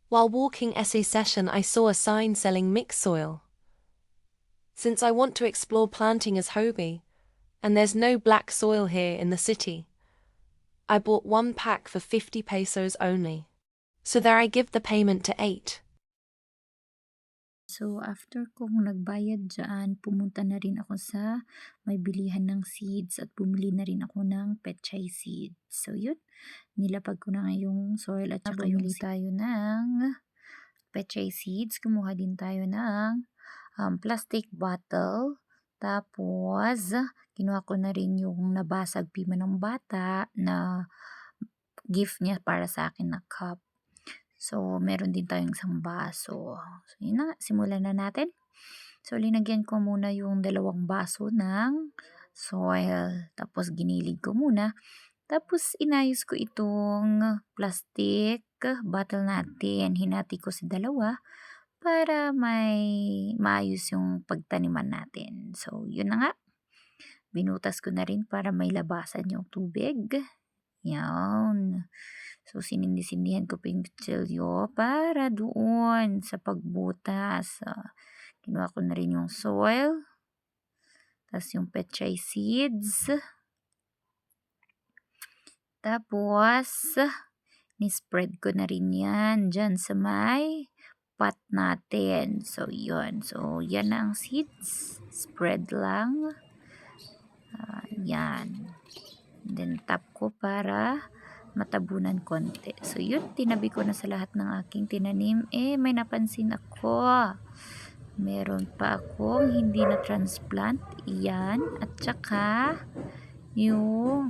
While walking essay session, I saw a sign selling mixed soil. Since I want to explore planting as hobby, and there's no black soil here in the city, I bought 1 pack for 50 pesos only. So there I give the payment to 8. So, after kong nagbayad dyan, pumunta na rin ako sa may bilihan ng seeds at bumili na rin ako ng pechay seeds. So, yun. Nilapag ko na nga yung soil at saka bumili tayo ng pechay seeds. Kumuha din tayo ng plastic bottle. Tapos, kinuha ko na rin yung nabasag pima ng bata na gift niya para sa akin na cup. So, meron din tayong isang baso. So, yun na. Simulan na natin. So, linagyan ko muna yung 2 baso ng soil. Tapos, ginilig ko muna. Tapos, inayos ko itong plastic bottle natin. Hinati ko sa 2 para may maayos yung pagtaniman natin. So, yun na nga. Binutas ko na rin para may labasan yung tubig. Yan. So, sinindi-sindihan ko pa yung kutsilyo para doon sa pagbutas. Kinuha ko na rin yung soil. Tapos yung pechay seeds. Tapos, ni-spread ko na rin yan dyan sa may pot natin. So, yun. So, yan ang seeds. Spread lang. Yan. Then, tap ko para matabunan konti. So, yun, tinabi ko na sa lahat ng aking tinanim. May napansin ako. Meron pa akong hindi na transplant. Yan. At saka,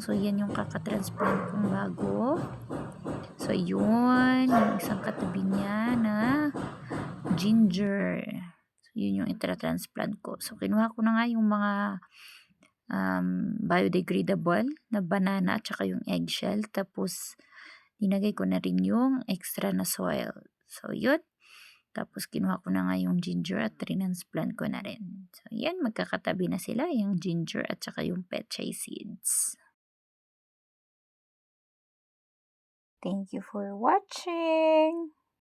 so, yan yung kakatransplant kong bago. So, yun. Yung isang katabi niya na ginger. So, yun yung itra-transplant ko. So, kinuha ko na nga yung mga biodegradable na banana at saka yung eggshell. Tapos, dinagay ko na rin yung extra na soil. So, yun. Tapos, kinuha ko na nga yung ginger at transplant ko na rin. So, yan. Magkakatabi na sila, yung ginger at saka yung pechay seeds. Thank you for watching!